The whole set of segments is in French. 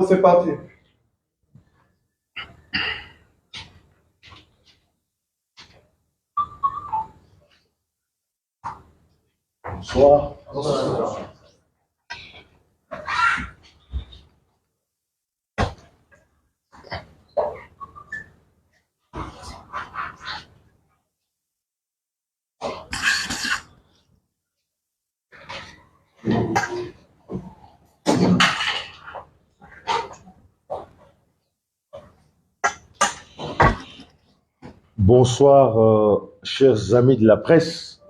C'est parti. Bonsoir. Bonsoir. Bonsoir, chers amis de la presse.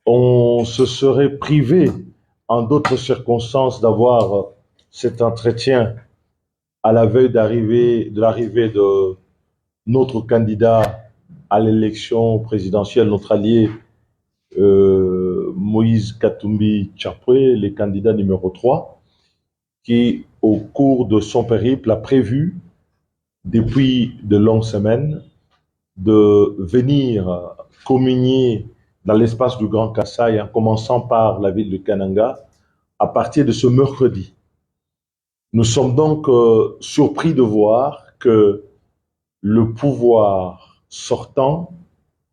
On se serait privé, en d'autres circonstances, d'avoir cet entretien à la veille de l'arrivée de notre candidat à l'élection présidentielle, notre allié Moïse Katumbi Tchapwe, le candidat numéro 3, qui, au cours de son périple, a prévu depuis de longues semaines, de venir communier dans l'espace du Grand Kasaï, en commençant par la ville de Kananga, à partir de ce mercredi. Nous sommes donc surpris de voir que le pouvoir sortant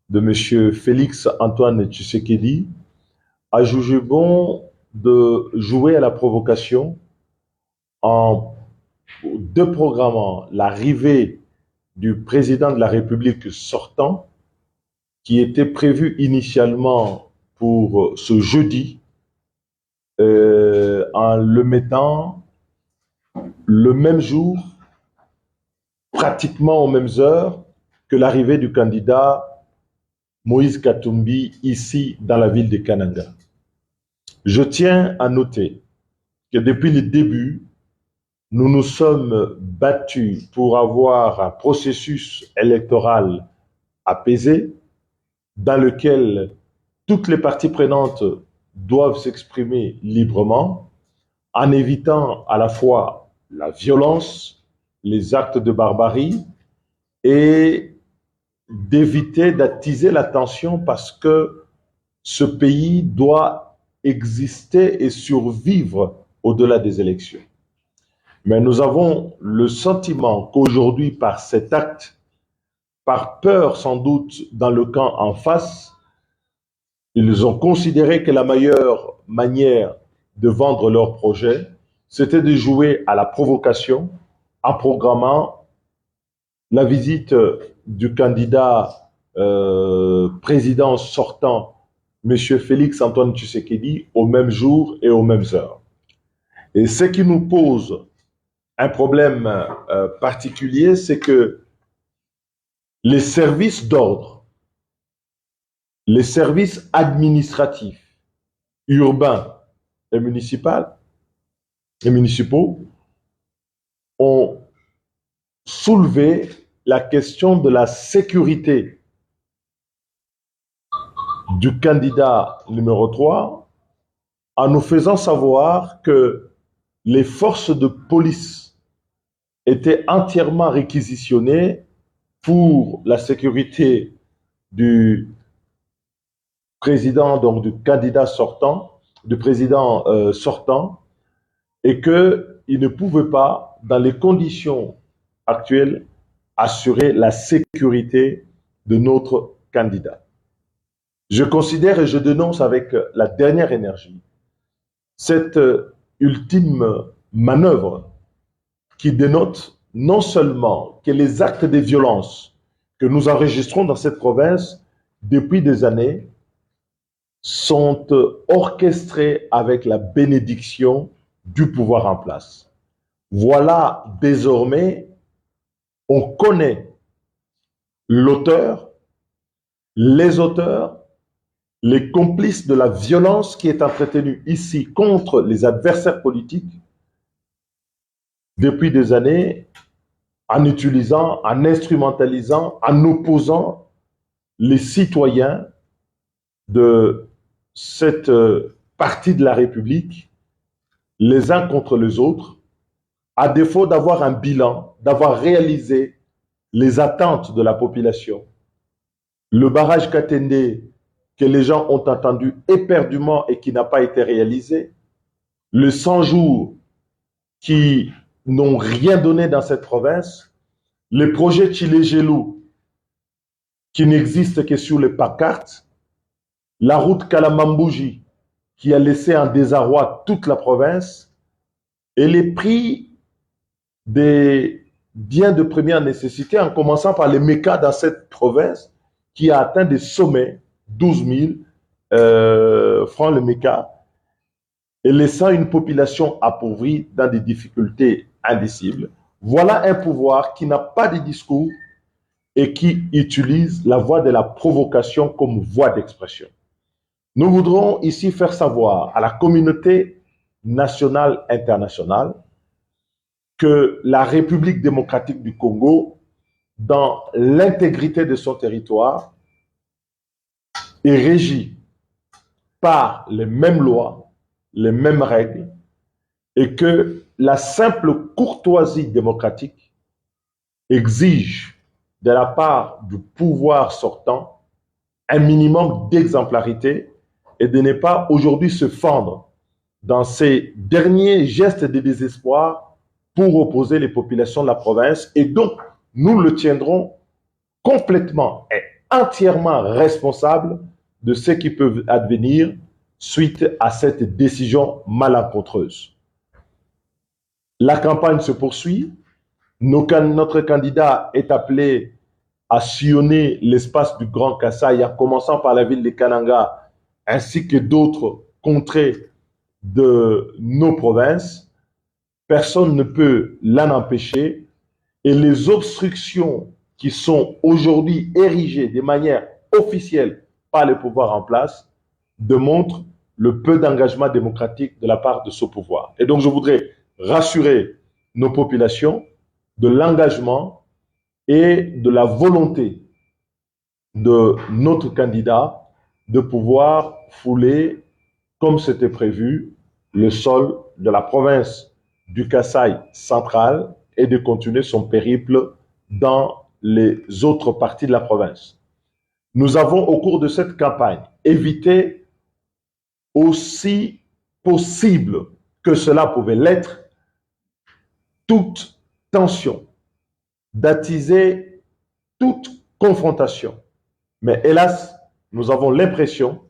de M. Félix Antoine Tshisekedi a jugé bon de jouer à la provocation en déprogrammant l'arrivée du président de la République sortant, qui était prévu initialement pour ce jeudi, en le mettant le même jour, pratiquement aux mêmes heures, que l'arrivée du candidat Moïse Katumbi ici dans la ville de Kananga. Je tiens à noter que depuis le début, nous nous sommes battus pour avoir un processus électoral apaisé dans lequel toutes les parties prenantes doivent s'exprimer librement en évitant à la fois la violence, les actes de barbarie et d'éviter d'attiser la tension parce que ce pays doit exister et survivre au-delà des élections. Mais nous avons le sentiment qu'aujourd'hui, par cet acte, par peur sans doute dans le camp en face, ils ont considéré que la meilleure manière de vendre leur projet, c'était de jouer à la provocation en programmant la visite du candidat président sortant, M. Félix Antoine Tshisekedi, au même jour et aux mêmes heures. Et ce qui nous pose un problème particulier, c'est que les services d'ordre, les services administratifs, urbains et municipaux ont soulevé la question de la sécurité du candidat numéro 3 en nous faisant savoir que les forces de police étaient entièrement réquisitionnées pour la sécurité du président, donc du candidat sortant, du président sortant, et qu'il ne pouvait pas, dans les conditions actuelles, assurer la sécurité de notre candidat. Je considère et je dénonce avec la dernière énergie cette ultime manœuvre qui dénote non seulement que les actes de violence que nous enregistrons dans cette province depuis des années sont orchestrés avec la bénédiction du pouvoir en place. Voilà, désormais, on connaît l'auteur, les auteurs, les complices de la violence qui est entretenue ici contre les adversaires politiques depuis des années, en utilisant, en instrumentalisant, en opposant les citoyens de cette partie de la République, les uns contre les autres, à défaut d'avoir un bilan, d'avoir réalisé les attentes de la population. Le barrage Katende, que les gens ont entendu éperdument et qui n'a pas été réalisé, le 100 jours qui n'ont rien donné dans cette province, les projets Tchilé-Gelou qui n'existent que sur les pancartes, la route Kalamambouji qui a laissé en désarroi toute la province, et les prix des biens de première nécessité, en commençant par les mécas dans cette province qui a atteint des sommets, 12 000 francs le méca, et laissant une population appauvrie dans des difficultés indicibles. Voilà un pouvoir qui n'a pas de discours et qui utilise la voie de la provocation comme voie d'expression. Nous voudrons ici faire savoir à la communauté nationale internationale que la République démocratique du Congo, dans l'intégrité de son territoire, est régie par les mêmes lois, les mêmes règles, et que la simple courtoisie démocratique exige de la part du pouvoir sortant un minimum d'exemplarité et de ne pas aujourd'hui se fendre dans ces derniers gestes de désespoir pour opposer les populations de la province. Et donc, nous le tiendrons complètement et entièrement responsable de ce qui peut advenir suite à cette décision malencontreuse. La campagne se poursuit. Notre candidat est appelé à sillonner l'espace du Grand Kasaï, en commençant par la ville de Kananga, ainsi que d'autres contrées de nos provinces. Personne ne peut l'en empêcher. Et les obstructions qui sont aujourd'hui érigées de manière officielle par les pouvoirs en place démontrent le peu d'engagement démocratique de la part de ce pouvoir. Et donc, je voudrais rassurer nos populations de l'engagement et de la volonté de notre candidat de pouvoir fouler, comme c'était prévu, le sol de la province du Kasaï central et de continuer son périple dans les autres parties de la province. Nous avons, au cours de cette campagne, évité aussi possible que cela pouvait l'être, toute tension, d'attiser toute confrontation. Mais hélas, nous avons l'impression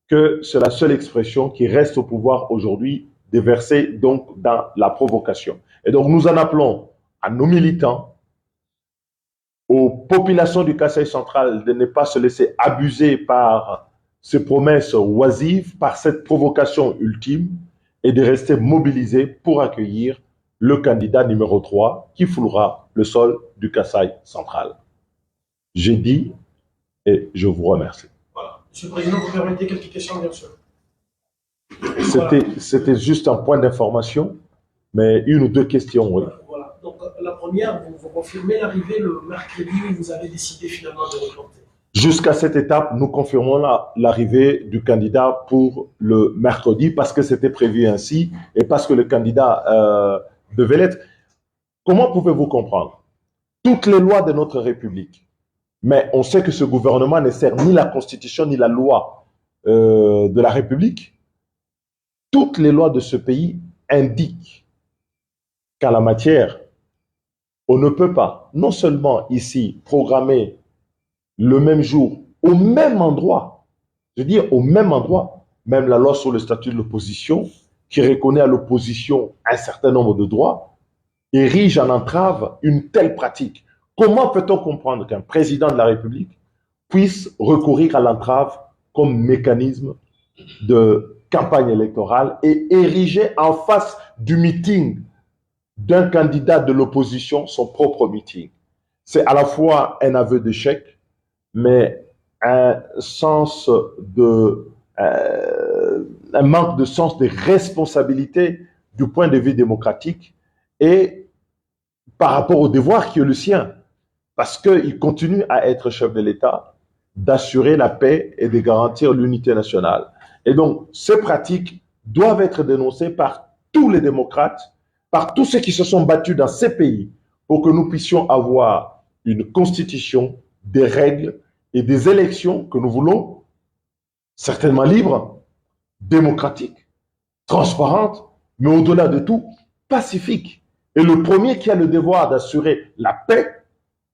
que c'est la seule expression qui reste au pouvoir aujourd'hui, de verser donc dans la provocation. Et donc nous en appelons à nos militants, aux populations du Kasaï central de ne pas se laisser abuser par ces promesses oisives, par cette provocation ultime, et de rester mobilisés pour accueillir le candidat numéro 3 qui foulera le sol du Kasaï central. J'ai dit et je vous remercie. Voilà. Monsieur le Président, vous permettez quelques questions, bien sûr. C'était juste un point d'information, mais une ou deux questions, oui. Voilà. Donc, la première, vous confirmez l'arrivée le mercredi où vous avez décidé finalement de reporter. Jusqu'à cette étape, nous confirmons l'arrivée du candidat pour le mercredi parce que c'était prévu ainsi et parce que le candidat devait l'être. Comment pouvez-vous comprendre? Toutes les lois de notre République, mais on sait que ce gouvernement ne sert ni la Constitution ni la loi de la République. Toutes les lois de ce pays indiquent qu'en la matière, on ne peut pas, non seulement ici, programmer le même jour, au même endroit, je veux dire au même endroit, même la loi sur le statut de l'opposition, qui reconnaît à l'opposition un certain nombre de droits, érige en entrave une telle pratique. Comment peut-on comprendre qu'un président de la République puisse recourir à l'entrave comme mécanisme de campagne électorale et ériger en face du meeting d'un candidat de l'opposition son propre meeting. C'est à la fois un aveu d'échec, mais un manque de sens des responsabilités du point de vue démocratique et par rapport au devoir qui est le sien, parce qu'il continue à être chef de l'État, d'assurer la paix et de garantir l'unité nationale. Et donc, ces pratiques doivent être dénoncées par tous les démocrates, par tous ceux qui se sont battus dans ces pays pour que nous puissions avoir une constitution, des règles et des élections que nous voulons certainement libres, démocratiques, transparentes, mais au-delà de tout, pacifiques. Et le premier qui a le devoir d'assurer la paix,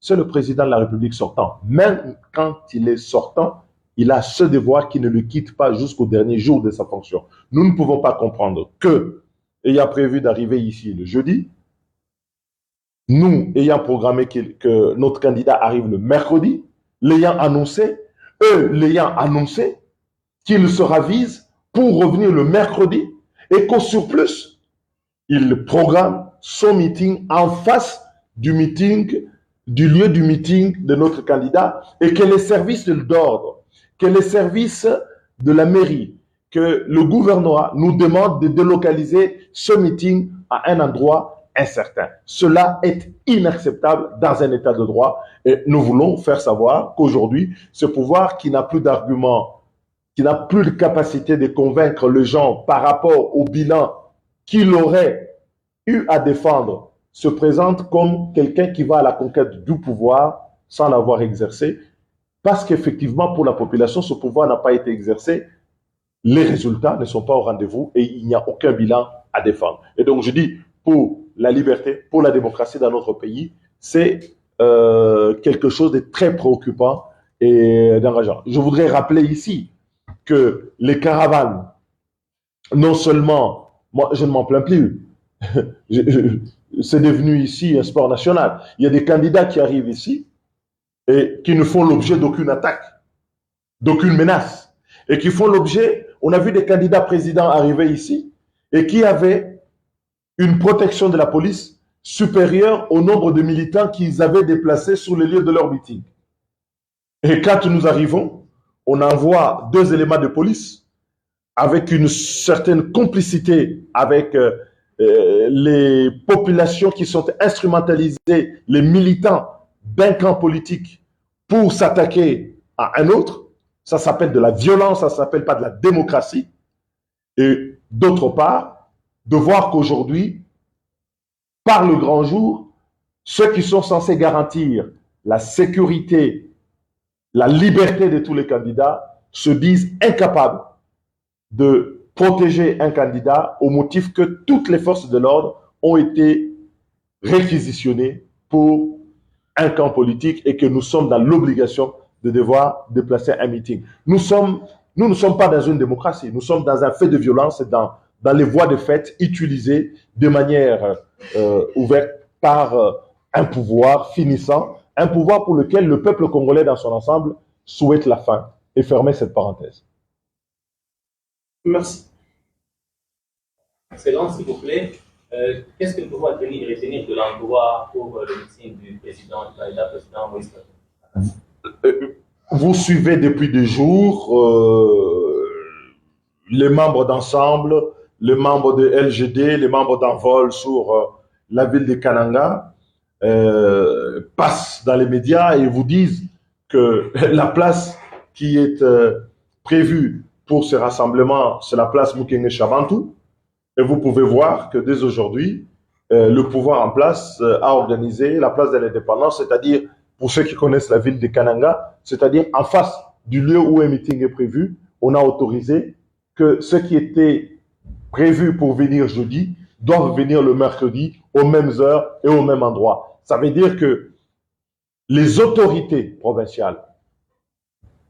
c'est le président de la République sortant. Même quand il est sortant, il a ce devoir qui ne le quitte pas jusqu'au dernier jour de sa fonction. Nous ne pouvons pas comprendre que, ayant prévu d'arriver ici le jeudi, nous ayant programmé que notre candidat arrive le mercredi, l'ayant annoncé, eux l'ayant annoncé, qu'il se ravise pour revenir le mercredi et qu'au surplus, il programme son meeting en face du meeting, du lieu du meeting de notre candidat et que les services d'ordre, que les services de la mairie, que le gouvernorat nous demandent de délocaliser ce meeting à un endroit incertain. Cela est inacceptable dans un état de droit et nous voulons faire savoir qu'aujourd'hui, ce pouvoir qui n'a plus d'arguments, qui n'a plus de capacité de convaincre les gens par rapport au bilan qu'il aurait eu à défendre, se présente comme quelqu'un qui va à la conquête du pouvoir sans l'avoir exercé, parce qu'effectivement, pour la population, ce pouvoir n'a pas été exercé, les résultats ne sont pas au rendez-vous et il n'y a aucun bilan à défendre. Et donc, je dis, pour la liberté, pour la démocratie dans notre pays, c'est quelque chose de très préoccupant et d'engageant. Je voudrais rappeler ici que les caravanes, non seulement, moi je ne m'en plains plus, c'est devenu ici un sport national. Il y a des candidats qui arrivent ici et qui ne font l'objet d'aucune attaque, d'aucune menace, et qui font l'objet, on a vu des candidats présidents arriver ici et qui avaient une protection de la police supérieure au nombre de militants qu'ils avaient déplacés sur les lieux de leur meeting. Et quand nous arrivons, on envoie 2 éléments de police avec une certaine complicité avec les populations qui sont instrumentalisées, les militants d'un camp politique pour s'attaquer à un autre. Ça s'appelle de la violence, ça ne s'appelle pas de la démocratie. Et d'autre part, de voir qu'aujourd'hui, par le grand jour, ceux qui sont censés garantir la sécurité, la liberté de tous les candidats se disent incapables de protéger un candidat au motif que toutes les forces de l'ordre ont été réquisitionnées pour un camp politique et que nous sommes dans l'obligation de devoir déplacer un meeting. Nous ne sommes pas dans une démocratie, nous sommes dans un fait de violence, dans les voies de fait utilisées de manière ouverte par un pouvoir finissant, un pouvoir pour lequel le peuple congolais dans son ensemble souhaite la fin. Et fermer cette parenthèse. Merci. Excellent, s'il vous plaît. Qu'est-ce que nous pouvons retenir de l'endroit pour le meeting du président, du candidat président Moïse Katumbi? Vous suivez depuis des jours les membres d'ensemble, les membres de LGD, les membres d'Envol sur la ville de Kananga passent dans les médias et vous disent que la place qui est prévue pour ce rassemblement, c'est la place Mukenge Chabantou. Et vous pouvez voir que dès aujourd'hui, le pouvoir en place a organisé la place de l'indépendance, c'est-à-dire, pour ceux qui connaissent la ville de Kananga, c'est-à-dire en face du lieu où un meeting est prévu, on a autorisé que ceux qui étaient prévus pour venir jeudi doivent venir le mercredi aux mêmes heures et au même endroit. Ça veut dire que les autorités provinciales,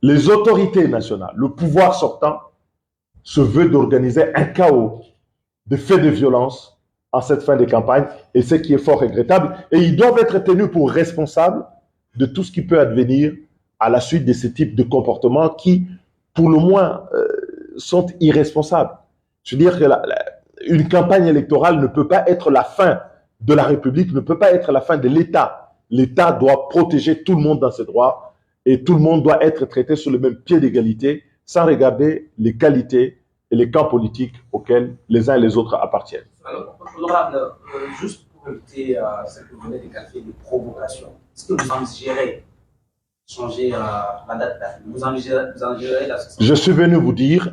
les autorités nationales, le pouvoir sortant se veut d'organiser un chaos de faits de violence en cette fin de campagne, et ce qui est fort regrettable. Et ils doivent être tenus pour responsables de tout ce qui peut advenir à la suite de ce type de comportements qui, pour le moins, sont irresponsables. Je veux dire que une campagne électorale ne peut pas être la fin de la République ne peut pas être la fin de l'État. L'État doit protéger tout le monde dans ses droits et tout le monde doit être traité sur le même pied d'égalité sans regarder les qualités et les camps politiques auxquels les uns et les autres appartiennent. Alors, honorable, juste pour éviter ce que vous venez de qualifier de provocation, est-ce que vous envisagérez changer la date d'arrivée? Vous envisagérez la session? Je suis venu vous dire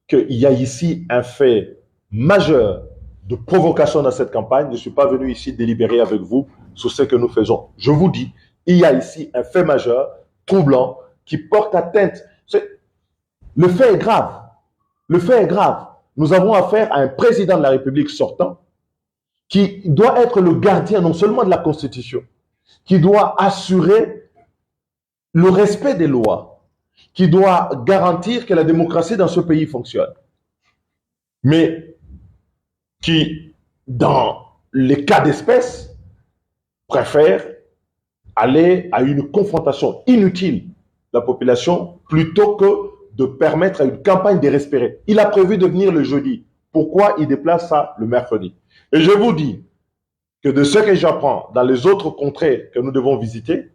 qu'il y a ici un fait majeur de provocation dans cette campagne. Je ne suis pas venu ici délibérer avec vous sur ce que nous faisons. Je vous dis, il y a ici un fait majeur, troublant, qui porte atteinte. Le fait est grave. Le fait est grave. Nous avons affaire à un président de la République sortant qui doit être le gardien non seulement de la Constitution, qui doit assurer le respect des lois, qui doit garantir que la démocratie dans ce pays fonctionne, mais qui, dans les cas d'espèce, préfère aller à une confrontation inutile de la population plutôt que de permettre à une campagne de respirer. Il a prévu de venir le jeudi. Pourquoi il déplace ça le mercredi? Et je vous dis que de ce que j'apprends dans les autres contrées que nous devons visiter,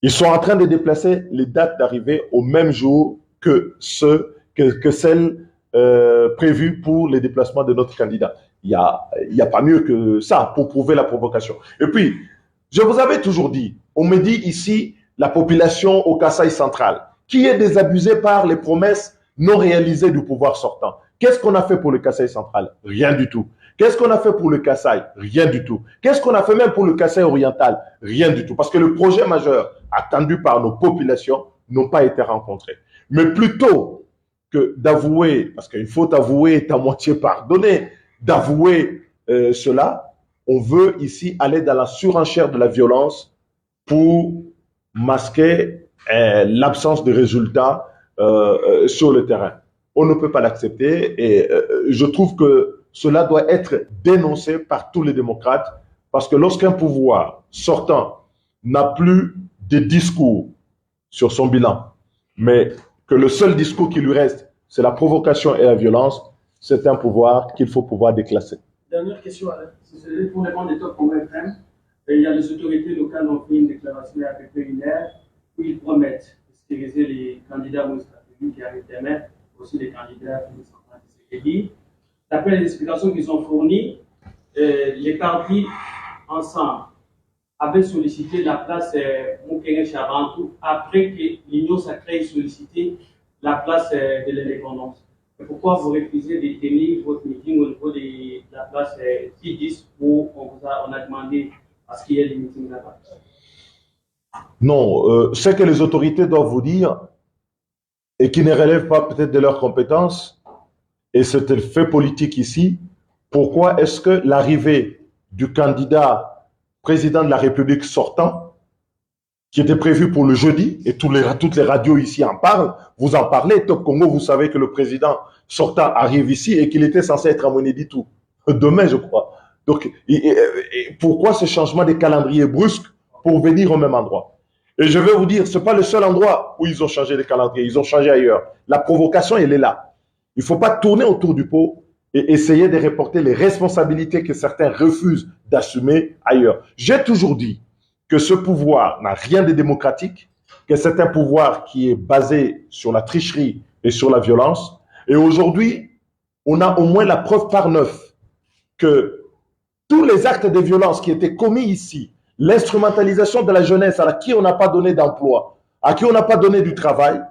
ils sont en train de déplacer les dates d'arrivée au même jour que celles prévues pour les déplacements de notre candidat. Il y a pas mieux que ça pour prouver la provocation. Et puis, je vous avais toujours dit, on me dit ici, la population au Kasaï central, qui est désabusée par les promesses non réalisées du pouvoir sortant. Qu'est-ce qu'on a fait pour le Kasaï central? Rien du tout. Qu'est-ce qu'on a fait pour le Kasaï? Rien du tout. Qu'est-ce qu'on a fait même pour le Kasaï oriental? Rien du tout. Parce que le projet majeur attendu par nos populations n'ont pas été rencontrés. Mais plutôt que d'avouer, parce qu'une faute avouée est à moitié pardonnée, d'avouer cela, on veut ici aller dans la surenchère de la violence pour masquer l'absence de résultats sur le terrain. On ne peut pas l'accepter et je trouve que cela doit être dénoncé par tous les démocrates parce que lorsqu'un pouvoir sortant n'a plus de discours sur son bilan, mais que le seul discours qui lui reste, c'est la provocation et la violence, c'est un pouvoir qu'il faut pouvoir déclasser. Dernière question, Alain. C'est pour répondre des top convaincants. Il y a les autorités locales ont fait une déclaration il y a à peu près une heure où ils promettent de stériliser les candidats Moïse Katumbi qui arrivent demain, aussi les candidats Félix Antoine Tshisekedi. D'après les explications qu'ils ont fournies, les partis ensemble avaient sollicité la place Moukenge Chabantou après que l'Union sacrée ait sollicité la place de l'indépendance. Pourquoi vous refusez de tenir votre meeting au niveau de la place T10 où on a demandé à ce qu'il y ait des meetings là-bas? Non, ce que les autorités doivent vous dire et qui ne relève pas peut-être de leurs compétences, et c'est le fait politique ici, pourquoi est-ce que l'arrivée du candidat président de la République sortant, qui était prévu pour le jeudi, et toutes les radios ici en parlent, vous en parlez, Top Congo, vous savez que le président sortant arrive ici et qu'il était censé être à Monéditou, demain je crois. Donc, pourquoi ce changement de calendrier brusque pour venir au même endroit? Et je vais vous dire, ce n'est pas le seul endroit où ils ont changé de calendrier, ils ont changé ailleurs. La provocation, elle est là. Il ne faut pas tourner autour du pot et essayer de reporter les responsabilités que certains refusent d'assumer ailleurs. J'ai toujours dit que ce pouvoir n'a rien de démocratique, que c'est un pouvoir qui est basé sur la tricherie et sur la violence. Et aujourd'hui, on a au moins la preuve par neuf que tous les actes de violence qui étaient commis ici, l'instrumentalisation de la jeunesse à qui on n'a pas donné d'emploi, à qui on n'a pas donné du travail,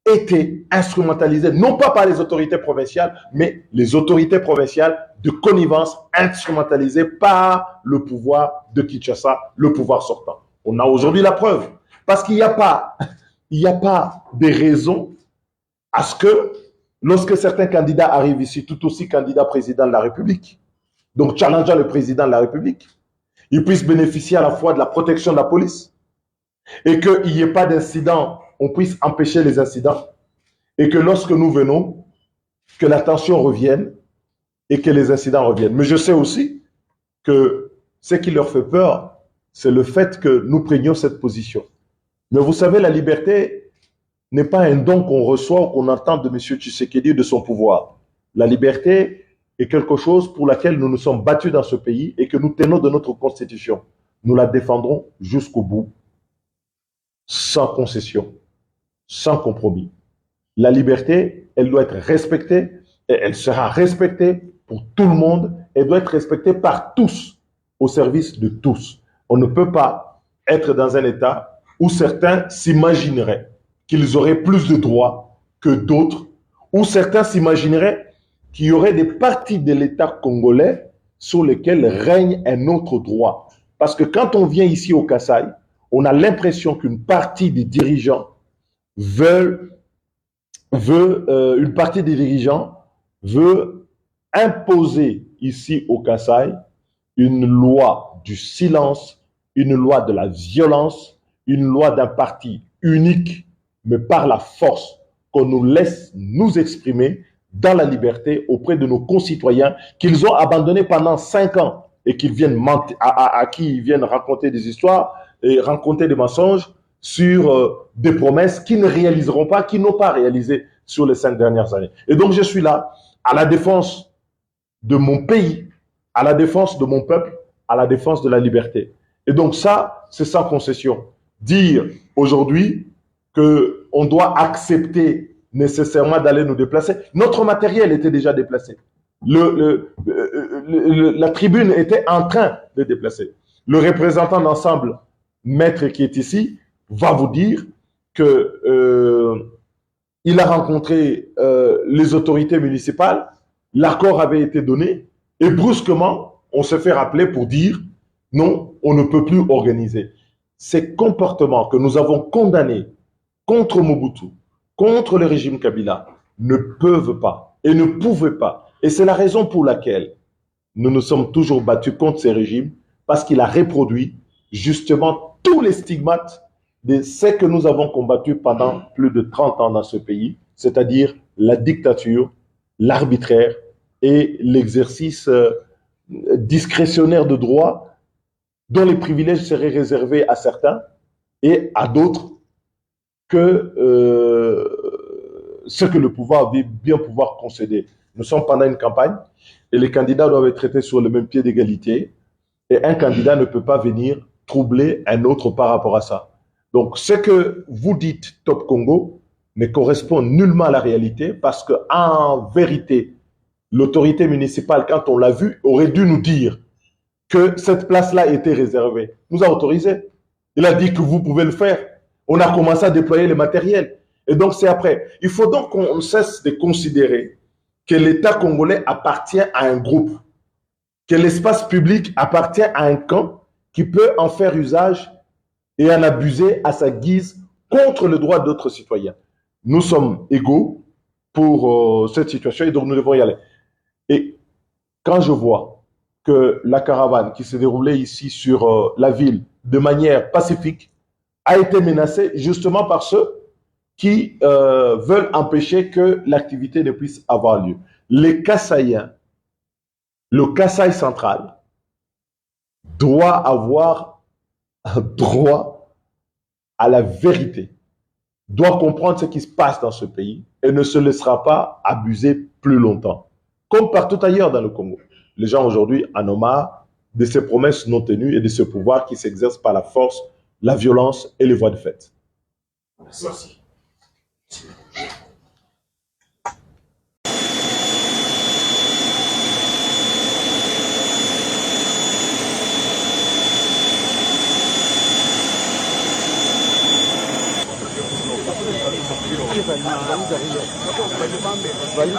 étaient instrumentalisés, non pas par les autorités provinciales, mais les autorités provinciales de connivence instrumentalisées par le pouvoir de Kinshasa, le pouvoir sortant. On a aujourd'hui la preuve. Parce qu'il n'y a pas de raison à ce que, lorsque certains candidats arrivent ici, tout aussi candidats président de la République, donc challengeant le président de la République, ils puissent bénéficier à la fois de la protection de la police et qu'il n'y ait pas d'incident, on puisse empêcher les incidents et que lorsque nous venons, que la tension revienne et que les incidents reviennent. Mais je sais aussi que ce qui leur fait peur, c'est le fait que nous prenions cette position. Mais vous savez, la liberté n'est pas un don qu'on reçoit ou qu'on entend de M. Tshisekedi de son pouvoir. La liberté, est quelque chose pour laquelle nous nous sommes battus dans ce pays et que nous tenons de notre constitution. Nous la défendrons jusqu'au bout, sans concession, sans compromis. La liberté, elle doit être respectée et elle sera respectée pour tout le monde. Elle doit être respectée par tous, au service de tous. On ne peut pas être dans un État où certains s'imagineraient qu'ils auraient plus de droits que d'autres, où certains s'imagineraient qu'il y aurait des parties de l'État congolais sur lesquelles règne un autre droit. Parce que quand on vient ici au Kasaï, on a l'impression qu'une partie des dirigeants veut imposer ici au Kasaï une loi du silence, une loi de la violence, une loi d'un parti unique, mais par la force, qu'on nous laisse nous exprimer dans la liberté auprès de nos concitoyens qu'ils ont abandonnés pendant 5 ans et qu'ils viennent mentir, à qui ils viennent raconter des histoires et raconter des mensonges sur des promesses qu'ils ne réaliseront pas, qu'ils n'ont pas réalisées sur les 5 dernières années. Et donc je suis là à la défense de mon pays, à la défense de mon peuple, à la défense de la liberté. Et donc ça, c'est sans concession. Dire aujourd'hui qu'on doit accepter nécessairement d'aller nous déplacer. Notre matériel était déjà déplacé. La tribune était en train de déplacer. Le représentant d'ensemble, maître qui est ici, va vous dire que il a rencontré les autorités municipales, l'accord avait été donné, et brusquement, on se fait rappeler pour dire non, on ne peut plus organiser. Ces comportements que nous avons condamnés contre Mobutu, contre le régime Kabila, ne peuvent pas et ne pouvaient pas. Et c'est la raison pour laquelle nous nous sommes toujours battus contre ces régimes, parce qu'il a reproduit justement tous les stigmates de ce que nous avons combattu pendant plus de 30 ans dans ce pays, c'est-à-dire la dictature, l'arbitraire et l'exercice discrétionnaire de droit dont les privilèges seraient réservés à certains et à d'autres que ce que le pouvoir veut bien pouvoir concéder. Nous sommes pendant une campagne et les candidats doivent être traités sur le même pied d'égalité et un candidat ne peut pas venir troubler un autre par rapport à ça. Donc ce que vous dites Top Congo ne correspond nullement à la réalité parce qu'en vérité, l'autorité municipale, quand on l'a vu, aurait dû nous dire que cette place-là était réservée. Nous a autorisé. Il a dit que vous pouvez le faire. On a commencé à déployer le matériel. Et donc, c'est après. Il faut donc qu'on cesse de considérer que l'État congolais appartient à un groupe, que l'espace public appartient à un camp qui peut en faire usage et en abuser à sa guise contre le droit d'autres citoyens. Nous sommes égaux pour cette situation et donc nous devons y aller. Et quand je vois que la caravane qui s'est déroulée ici sur la ville de manière pacifique a été menacée justement par ceux qui veulent empêcher que l'activité ne puisse avoir lieu. Les Kasaïens, le Kasaï central, doit avoir droit à la vérité, doit comprendre ce qui se passe dans ce pays et ne se laissera pas abuser plus longtemps. Comme partout ailleurs dans le Congo. Les gens aujourd'hui en ont marre de ces promesses non tenues et de ce pouvoir qui s'exerce par la force, la violence et les voies de fait. Merci. Valide